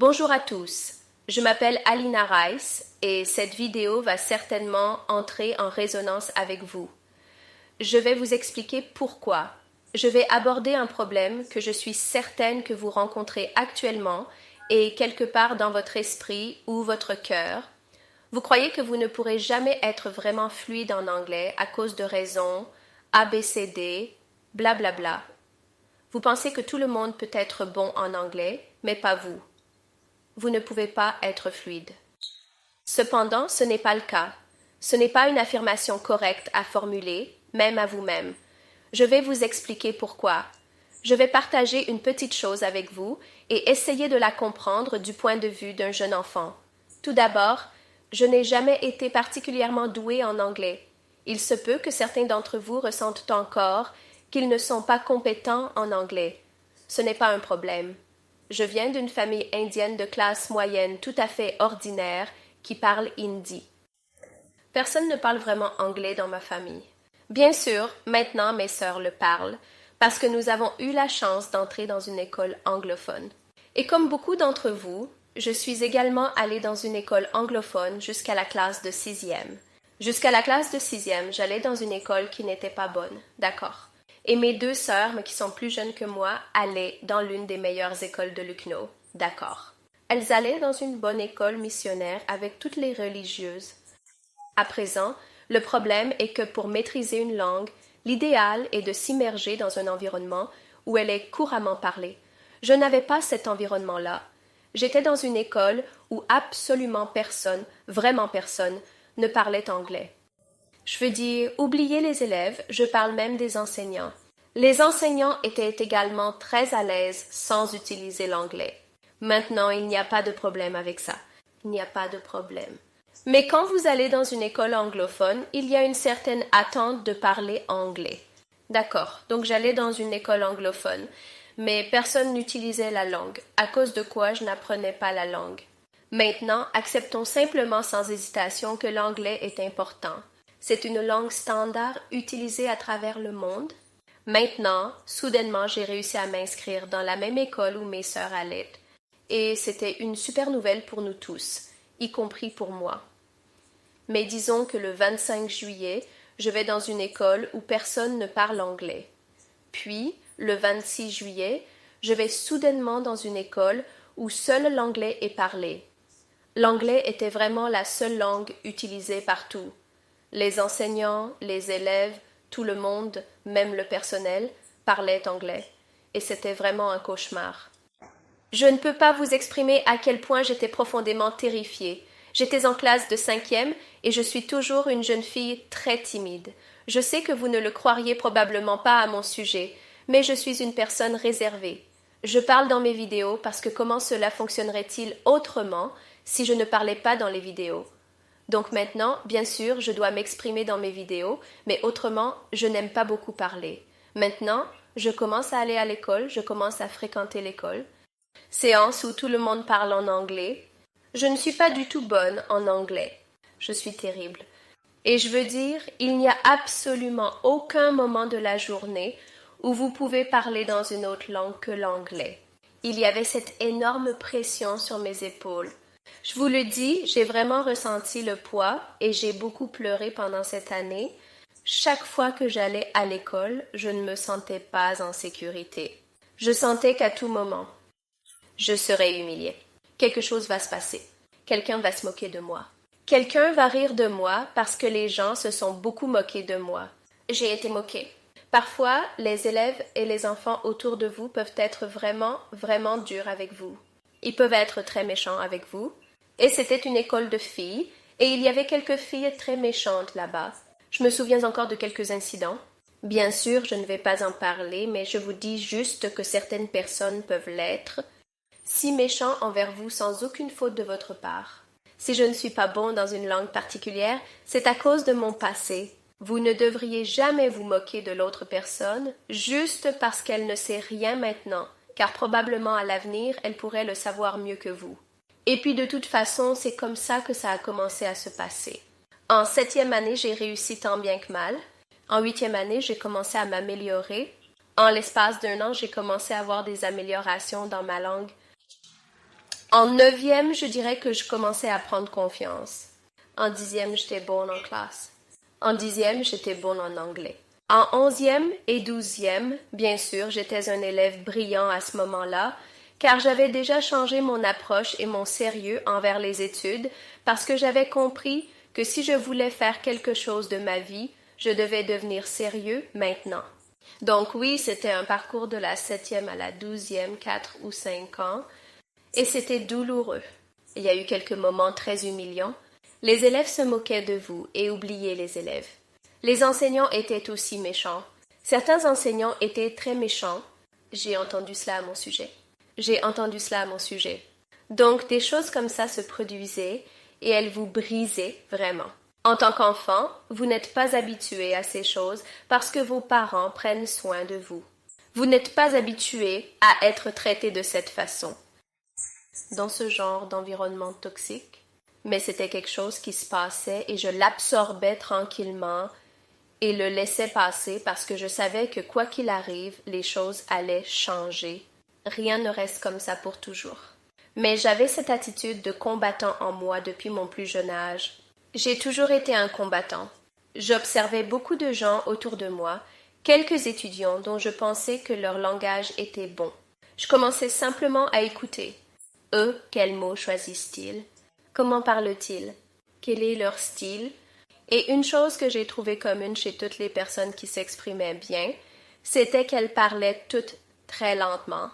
Bonjour à tous, je m'appelle Alina Rice et cette vidéo va certainement entrer en résonance avec vous. Je vais vous expliquer pourquoi. Je vais aborder un problème que je suis certaine que vous rencontrez actuellement et quelque part dans votre esprit ou votre cœur. Vous croyez que vous ne pourrez jamais être vraiment fluide en anglais à cause de raisons ABCD, blablabla. Vous pensez que tout le monde peut être bon en anglais, mais pas vous. Vous ne pouvez pas être fluide. Cependant, ce n'est pas le cas. Ce n'est pas une affirmation correcte à formuler, même à vous-même. Je vais vous expliquer pourquoi. Je vais partager une petite chose avec vous et essayer de la comprendre du point de vue d'un jeune enfant. Tout d'abord, je n'ai jamais été particulièrement douée en anglais. Il se peut que certains d'entre vous ressentent encore qu'ils ne sont pas compétents en anglais. Ce n'est pas un problème. Je viens d'une famille indienne de classe moyenne tout à fait ordinaire qui parle hindi. Personne ne parle vraiment anglais dans ma famille. Bien sûr, maintenant mes sœurs le parlent, parce que nous avons eu la chance d'entrer dans une école anglophone. Et comme beaucoup d'entre vous, je suis également allée dans une école anglophone jusqu'à la classe de sixième. Jusqu'à la classe de sixième, j'allais dans une école qui n'était pas bonne, d'accord. Et mes deux sœurs, mais qui sont plus jeunes que moi, allaient dans l'une des meilleures écoles de Lucknow, d'accord. Elles allaient dans une bonne école missionnaire avec toutes les religieuses. À présent, le problème est que pour maîtriser une langue, l'idéal est de s'immerger dans un environnement où elle est couramment parlée. Je n'avais pas cet environnement-là. J'étais dans une école où absolument personne, vraiment personne, ne parlait anglais. Je veux dire, oubliez les élèves, je parle même des enseignants. Les enseignants étaient également très à l'aise sans utiliser l'anglais. Maintenant, il n'y a pas de problème avec ça. Il n'y a pas de problème. Mais quand vous allez dans une école anglophone, il y a une certaine attente de parler anglais. D'accord, donc j'allais dans une école anglophone, mais personne n'utilisait la langue, à cause de quoi je n'apprenais pas la langue. Maintenant, acceptons simplement sans hésitation que l'anglais est important. C'est une langue standard utilisée à travers le monde. Maintenant, soudainement, j'ai réussi à m'inscrire dans la même école où mes sœurs allaient. Et c'était une super nouvelle pour nous tous, y compris pour moi. Mais disons que le 25 juillet, je vais dans une école où personne ne parle anglais. Puis, le 26 juillet, je vais soudainement dans une école où seul l'anglais est parlé. L'anglais était vraiment la seule langue utilisée partout. Les enseignants, les élèves, tout le monde, même le personnel, parlaient anglais. Et c'était vraiment un cauchemar. Je ne peux pas vous exprimer à quel point j'étais profondément terrifiée. J'étais en classe de cinquième et je suis toujours une jeune fille très timide. Je sais que vous ne le croiriez probablement pas à mon sujet, mais je suis une personne réservée. Je parle dans mes vidéos parce que comment cela fonctionnerait-il autrement si je ne parlais pas dans les vidéos? Donc maintenant, bien sûr, je dois m'exprimer dans mes vidéos, mais autrement, je n'aime pas beaucoup parler. Maintenant, je commence à aller à l'école, je commence à fréquenter l'école. Séance où tout le monde parle en anglais. Je ne suis pas du tout bonne en anglais. Je suis terrible. Et je veux dire, il n'y a absolument aucun moment de la journée où vous pouvez parler dans une autre langue que l'anglais. Il y avait cette énorme pression sur mes épaules. Je vous le dis, j'ai vraiment ressenti le poids et j'ai beaucoup pleuré pendant cette année. Chaque fois que j'allais à l'école, je ne me sentais pas en sécurité. Je sentais qu'à tout moment, je serais humiliée. Quelque chose va se passer. Quelqu'un va se moquer de moi. Quelqu'un va rire de moi parce que les gens se sont beaucoup moqués de moi. J'ai été moquée. Parfois, les élèves et les enfants autour de vous peuvent être vraiment, vraiment durs avec vous. Ils peuvent être très méchants avec vous. Et c'était une école de filles, et il y avait quelques filles très méchantes là-bas. Je me souviens encore de quelques incidents. Bien sûr, je ne vais pas en parler, mais je vous dis juste que certaines personnes peuvent l'être, si méchants envers vous sans aucune faute de votre part. Si je ne suis pas bon dans une langue particulière, c'est à cause de mon passé. Vous ne devriez jamais vous moquer de l'autre personne juste parce qu'elle ne sait rien maintenant, car probablement à l'avenir, elle pourrait le savoir mieux que vous. Et puis de toute façon, c'est comme ça que ça a commencé à se passer. En 7e année, j'ai réussi tant bien que mal. En 8e année, j'ai commencé à m'améliorer. En l'espace d'1 an, j'ai commencé à avoir des améliorations dans ma langue. En neuvième, je dirais que je commençais à prendre confiance. En dixième, j'étais bonne en classe. En dixième, j'étais bonne en anglais. En onzième et douzième, bien sûr, j'étais un élève brillant à ce moment-là, car j'avais déjà changé mon approche et mon sérieux envers les études, parce que j'avais compris que si je voulais faire quelque chose de ma vie, je devais devenir sérieux maintenant. Donc oui, c'était un parcours de la septième à la douzième, 4 ou 5 ans, et c'était douloureux. Il y a eu quelques moments très humiliants. Les élèves se moquaient de vous et oubliaient les élèves. Les enseignants étaient aussi méchants. Certains enseignants étaient très méchants. J'ai entendu cela à mon sujet. J'ai entendu cela à mon sujet. Donc des choses comme ça se produisaient et elles vous brisaient vraiment. En tant qu'enfant, vous n'êtes pas habitué à ces choses parce que vos parents prennent soin de vous. Vous n'êtes pas habitué à être traité de cette façon, dans ce genre d'environnement toxique. Mais c'était quelque chose qui se passait et je l'absorbais tranquillement et le laissais passer parce que je savais que quoi qu'il arrive, les choses allaient changer. Rien ne reste comme ça pour toujours. Mais j'avais cette attitude de combattant en moi depuis mon plus jeune âge. J'ai toujours été un combattant. J'observais beaucoup de gens autour de moi, quelques étudiants dont je pensais que leur langage était bon. Je commençais simplement à écouter. Eux, quels mots choisissent-ils? Comment parlent-ils? Quel est leur style? Et une chose que j'ai trouvée commune chez toutes les personnes qui s'exprimaient bien, c'était qu'elles parlaient toutes très lentement.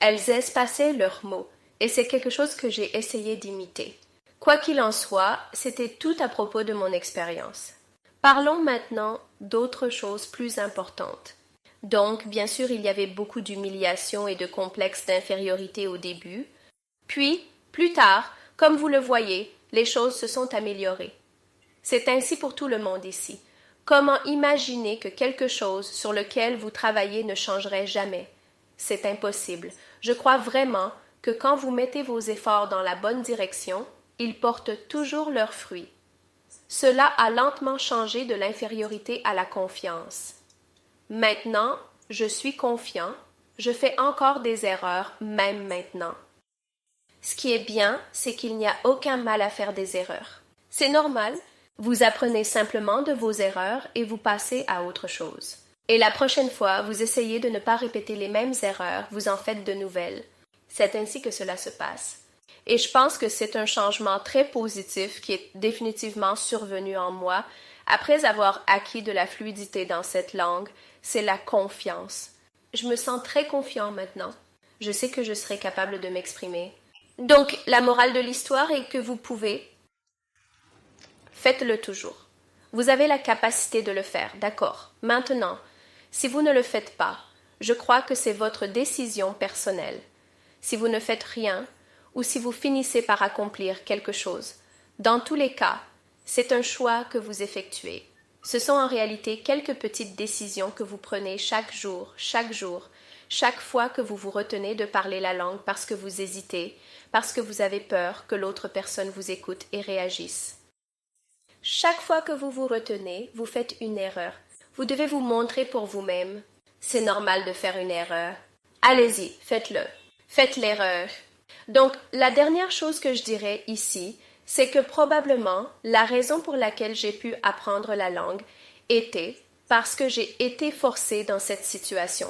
Elles espaçaient leurs mots, et c'est quelque chose que j'ai essayé d'imiter. Quoi qu'il en soit, c'était tout à propos de mon expérience. Parlons maintenant d'autres choses plus importantes. Donc, bien sûr, il y avait beaucoup d'humiliation et de complexes d'infériorité au début. Puis, plus tard, comme vous le voyez, les choses se sont améliorées. C'est ainsi pour tout le monde ici. Comment imaginer que quelque chose sur lequel vous travaillez ne changerait jamais? C'est impossible. Je crois vraiment que quand vous mettez vos efforts dans la bonne direction, ils portent toujours leurs fruits. Cela a lentement changé de l'infériorité à la confiance. Maintenant, je suis confiant, je fais encore des erreurs, même maintenant. Ce qui est bien, c'est qu'il n'y a aucun mal à faire des erreurs. C'est normal, vous apprenez simplement de vos erreurs et vous passez à autre chose. Et la prochaine fois, vous essayez de ne pas répéter les mêmes erreurs, vous en faites de nouvelles. C'est ainsi que cela se passe. Et je pense que c'est un changement très positif qui est définitivement survenu en moi après avoir acquis de la fluidité dans cette langue, c'est la confiance. Je me sens très confiant maintenant. Je sais que je serai capable de m'exprimer. Donc, la morale de l'histoire est que vous pouvez. Faites-le toujours. Vous avez la capacité de le faire, d'accord. Maintenant, si vous ne le faites pas, je crois que c'est votre décision personnelle. Si vous ne faites rien, ou si vous finissez par accomplir quelque chose. Dans tous les cas, c'est un choix que vous effectuez. Ce sont en réalité quelques petites décisions que vous prenez chaque jour, chaque fois que vous vous retenez de parler la langue parce que vous hésitez, parce que vous avez peur que l'autre personne vous écoute et réagisse. Chaque fois que vous vous retenez, vous faites une erreur. Vous devez vous montrer pour vous-même. C'est normal de faire une erreur. Allez-y, faites-le. Faites l'erreur. Donc, la dernière chose que je dirais ici, c'est que probablement la raison pour laquelle j'ai pu apprendre la langue était parce que j'ai été forcée dans cette situation.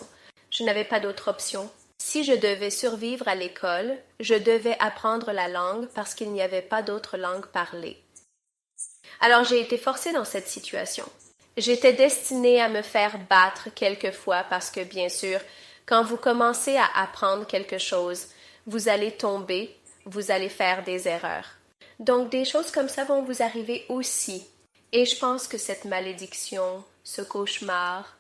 Je n'avais pas d'autre option. Si je devais survivre à l'école, je devais apprendre la langue parce qu'il n'y avait pas d'autre langue parlée. Alors j'ai été forcée dans cette situation. J'étais destinée à me faire battre quelquefois parce que, bien sûr, quand vous commencez à apprendre quelque chose, vous allez tomber, vous allez faire des erreurs. Donc des choses comme ça vont vous arriver aussi. Et je pense que cette malédiction, ce cauchemar,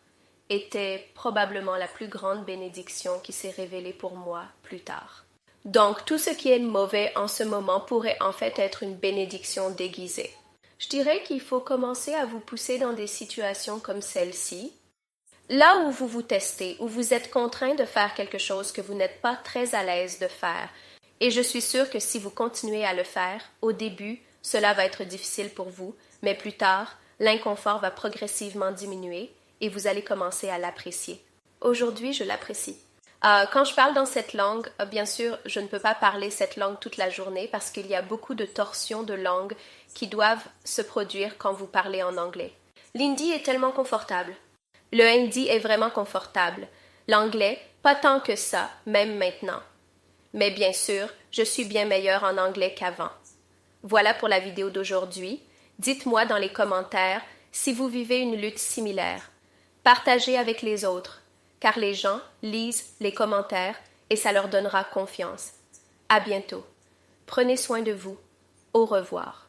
était probablement la plus grande bénédiction qui s'est révélée pour moi plus tard. Donc tout ce qui est mauvais en ce moment pourrait en fait être une bénédiction déguisée. Je dirais qu'il faut commencer à vous pousser dans des situations comme celle-ci, là où vous vous testez, où vous êtes contraint de faire quelque chose que vous n'êtes pas très à l'aise de faire. Et je suis sûre que si vous continuez à le faire, au début, cela va être difficile pour vous, mais plus tard, l'inconfort va progressivement diminuer et vous allez commencer à l'apprécier. Aujourd'hui, je l'apprécie. Quand je parle dans cette langue, bien sûr, je ne peux pas parler cette langue toute la journée parce qu'il y a beaucoup de torsions de langue qui doivent se produire quand vous parlez en anglais. L'hindi est tellement confortable. Le hindi est vraiment confortable. L'anglais, pas tant que ça, même maintenant. Mais bien sûr, je suis bien meilleure en anglais qu'avant. Voilà pour la vidéo d'aujourd'hui. Dites-moi dans les commentaires si vous vivez une lutte similaire. Partagez avec les autres, car les gens lisent les commentaires et ça leur donnera confiance. À bientôt. Prenez soin de vous. Au revoir.